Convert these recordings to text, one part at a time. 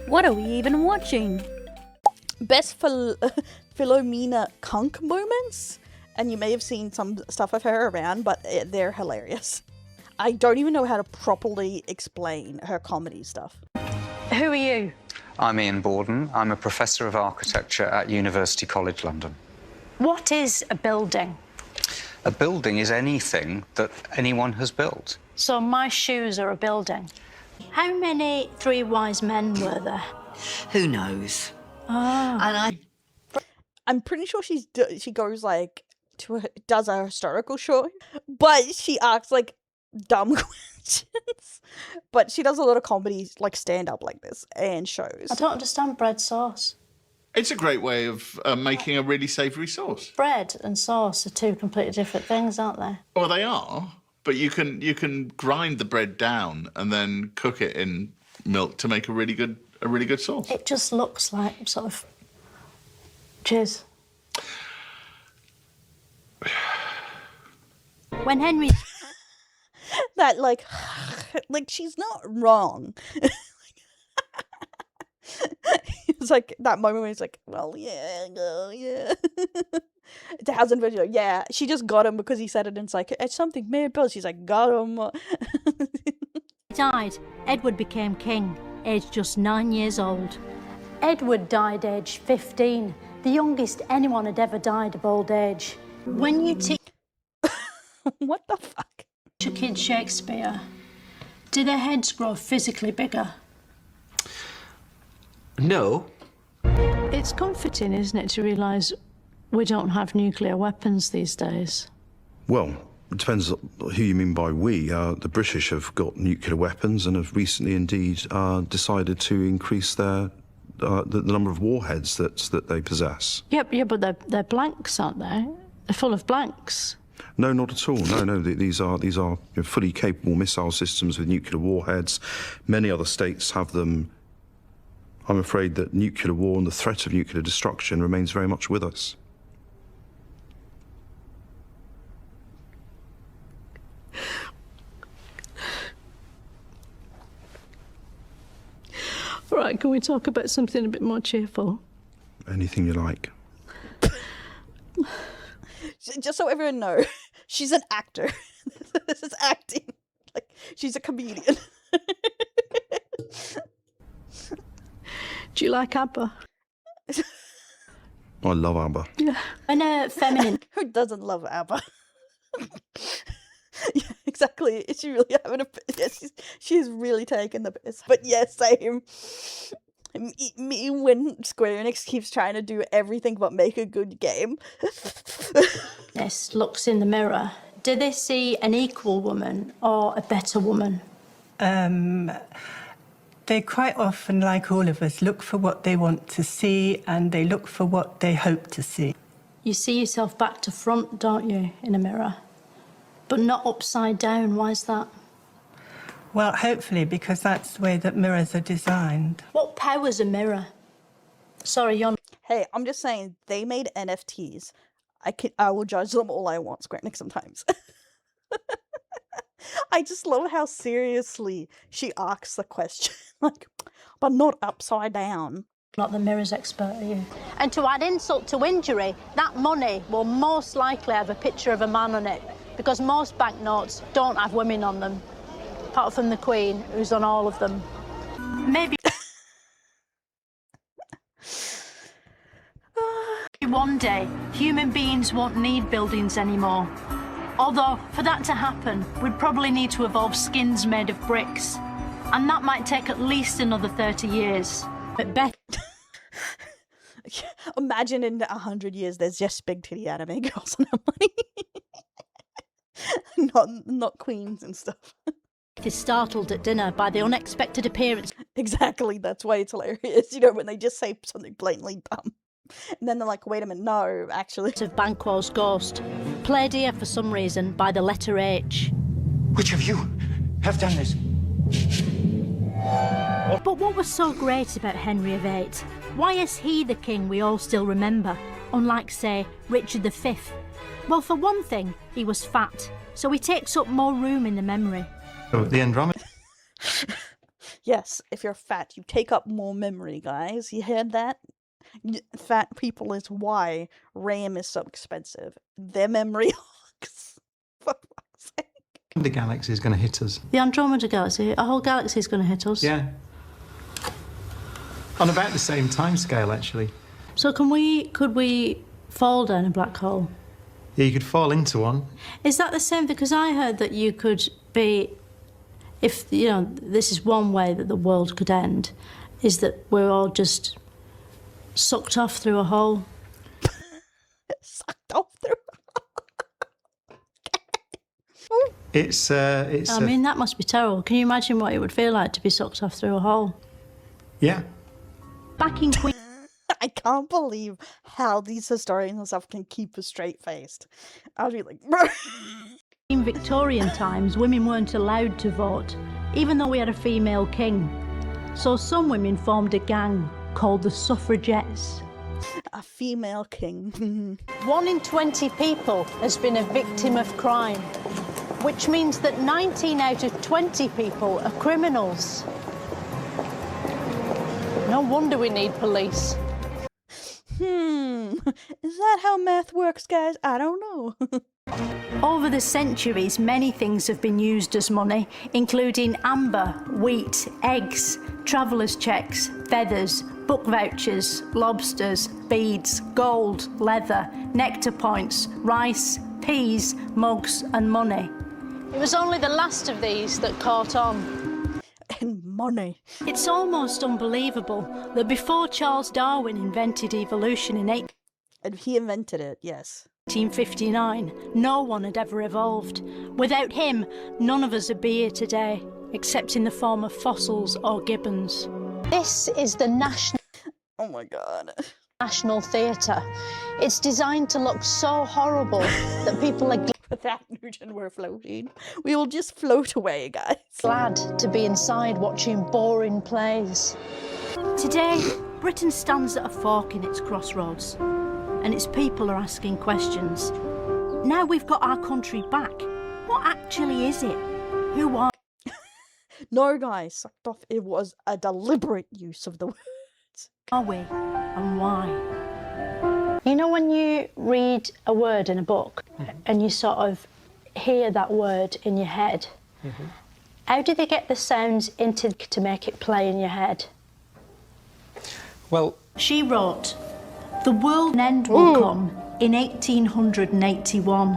What are we even watching? Best Philomena Cunk moments? And you may have seen some stuff of her around, but they're hilarious. I don't even know how to properly explain her comedy stuff. Who are you? I'm Ian Borden. I'm a professor of architecture at University College London. What is a building? A building is anything that anyone has built. So my shoes are a building. How many three wise men were there? Who knows? Oh. And I'm pretty sure she goes like does a historical show, but she asks like dumb questions. But she does a lot of comedy, like stand up like this and shows. I don't understand bread sauce. It's a great way of making a really savoury sauce. Bread and sauce are two completely different things, aren't they? Well, they are, but you can grind the bread down and then cook it in milk to make a really good sauce. It just looks like sort of cheers. When Henry That like she's not wrong. It's like that moment where he's like, well, yeah, no, yeah. It's a thousand video. Yeah, she just got him because he said it, and it's like, it's something mere bill. She's like, got him. Died, Edward became king, aged just 9 years old. Edward died aged 15, the youngest anyone had ever died of old age. When you teach What the fuck? your kids Shakespeare, do their heads grow physically bigger? No. It's comforting, isn't it, to realise we don't have nuclear weapons these days? Well, it depends who you mean by we. The British have got nuclear weapons and have recently indeed decided to increase the number of warheads that they possess. Yep, yeah, but they're blanks, aren't they? They're full of blanks. No, not at all. No. These are fully capable missile systems with nuclear warheads. Many other states have them. I'm afraid that nuclear war and the threat of nuclear destruction remains very much with us. All right, can we talk about something a bit more cheerful? Anything you like. Just so everyone knows, she's an actor. This is acting. Like, she's a comedian. Do you like ABBA? I love ABBA. Yeah. When a feminine... Who doesn't love ABBA? Yeah, exactly. Is she really having a... Yeah, she's really taking the piss. But yeah, same. Me when Square Enix keeps trying to do everything but make a good game. This looks in the mirror. Do they see an equal woman or a better woman? They quite often, like all of us, look for what they want to see and they look for what they hope to see. You see yourself back to front, don't you, in a mirror? But not upside down. Why is that? Well, hopefully, because that's the way that mirrors are designed. What power's a mirror? Sorry, you're... Hey, I'm just saying, they made NFTs. I will judge them all I want, Square Enix, sometimes. I just love how seriously she asks the question. Like, but not upside down. Not the mirror's expert, are you? And to add insult to injury, that money will most likely have a picture of a man on it, because most banknotes don't have women on them, apart from the Queen, who's on all of them. Maybe one day, human beings won't need buildings anymore. Although, for that to happen, we'd probably need to evolve skins made of bricks. And that might take at least another 30 years. But Beth... Imagine in 100 years there's just big titty anime girls on our money. not queens and stuff. Is startled at dinner by the unexpected appearance. Exactly, that's why it's hilarious. You know, when they just say something blatantly dumb. And then they're like, wait a minute, no, actually. Of Banquo's ghost, played here for some reason by the letter H. Which of you have done this? But what was so great about Henry VIII? Why is he the king we all still remember, unlike, say, Richard V? Well, for one thing, he was fat, so he takes up more room in the memory. So the Andromeda... Yes, if you're fat, you take up more memory, guys. You heard that? Fat people is why RAM is so expensive. Their memory hogs. For fuck's sake. The galaxy is going to hit us. The Andromeda Galaxy, a whole galaxy is going to hit us. Yeah. On about the same time scale, actually. So could we fall down a black hole? Yeah, you could fall into one. Is that the same? Because I heard that you could be, if, you know, this is one way that the world could end, is that we're all just sucked off through a hole. Sucked off through. It's I mean, that must be terrible. Can you imagine what it would feel like to be sucked off through a hole? Yeah. Back in Queen... I can't believe how these historians and stuff can keep a straight faced. I'll be like, In Victorian times, women weren't allowed to vote, even though we had a female king. So some women formed a gang called the suffragettes. a female king. 1 in 20 people has been a victim of crime, which means that 19 out of 20 people are criminals. No wonder we need police. Is that how math works, guys? I don't know. Over the centuries, many things have been used as money, including amber, wheat, eggs, travellers' checks, feathers, book vouchers, lobsters, beads, gold, leather, nectar points, rice, peas, mugs and money. It was only the last of these that caught on. And money. It's almost unbelievable that before Charles Darwin invented evolution in And he invented it, yes. 1859, no one had ever evolved. Without him, none of us would be here today, except in the form of fossils or gibbons. This is the Oh my god. National Theatre. It's designed to look so horrible that people are Without Newton, we're floating. We will just float away, guys. glad to be inside watching boring plays. Today, Britain stands at a fork in its crossroads, and its people are asking questions. Now we've got our country back. What actually is it? Who are... No, guys, sucked off. It was a deliberate use of the words. Are we, and why? You know when you read a word in a book and you sort of hear that word in your head, how do they get the sounds into to make it play in your head? Well, She wrote, "The world end will come in 1881,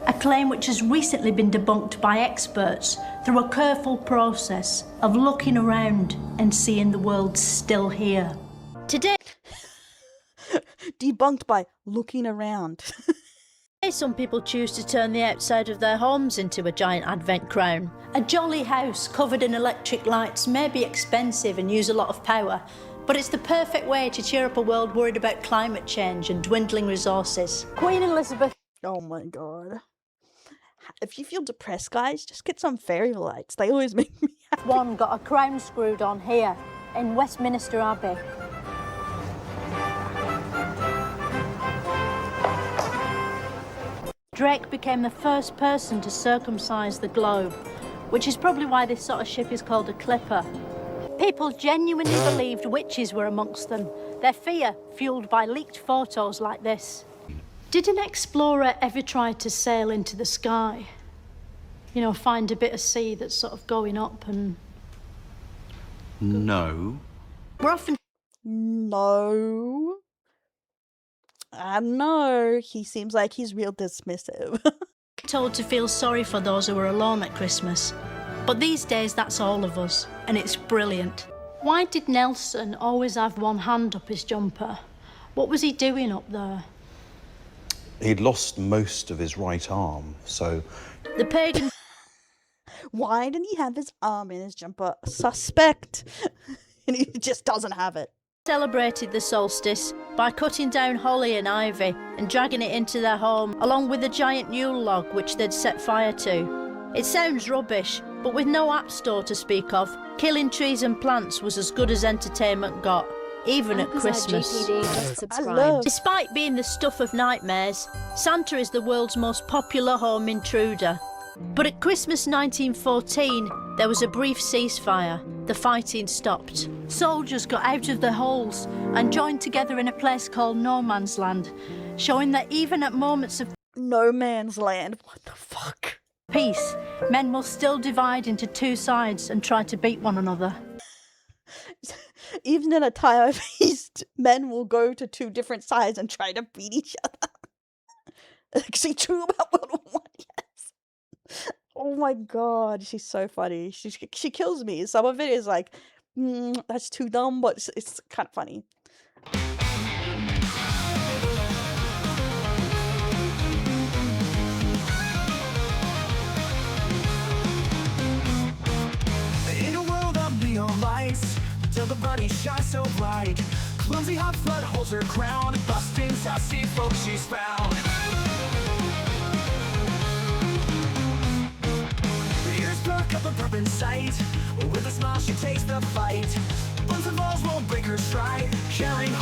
a claim which has recently been debunked by experts through a careful process of looking around and seeing the world still here." Today, Debunked by looking around. some people choose to turn the outside of their homes into a giant advent crown. A jolly house covered in electric lights may be expensive and use a lot of power, but it's the perfect way to cheer up a world worried about climate change and dwindling resources. Queen Elizabeth Oh my god. If you feel depressed, guys, just get some fairy lights. They always make me happy. I got a crown screwed on here in Westminster Abbey. Drake became the first person to circumcise the globe, which is probably why this sort of ship is called a clipper. People genuinely believed witches were amongst them, their fear fueled by leaked photos like this. Did an explorer ever try to sail into the sky? You know, find a bit of sea that's sort of going up and... No. We're often No. I don't know. He seems like he's real dismissive. told to feel sorry for those who are alone at Christmas. But these days, that's all of us, and it's brilliant. Why did Nelson always have one hand up his jumper? What was he doing up there? He'd lost most of his right arm, so... The pagan... Why didn't he have his arm in his jumper? Suspect. And he just doesn't have it. celebrated the solstice by cutting down holly and ivy and dragging it into their home, along with a giant Yule log which they'd set fire to. It sounds rubbish, but with no app store to speak of, killing trees and plants was as good as entertainment got, even at Christmas. Despite being the stuff of nightmares, Santa is the world's most popular home intruder. But at Christmas 1914, there was a brief ceasefire, the fighting stopped. Soldiers got out of their holes and joined together in a place called No Man's Land, showing that even at moments of No man's land. What the fuck? peace, men will still divide into two sides and try to beat one another. Even in a time of peace, men will go to two different sides and try to beat each other. Actually true about World War One, yes. Oh my god, she's so funny. She kills me. Some of it is like, that's too dumb, but it's kind of funny. In a world of neon lights, till the body shines so bright, clumsy hot flood holds her crown, busting sassy folks she's found. Ears perk up a burp in sight, with a smile she takes the fight. Buns and balls won't break her stride, carrying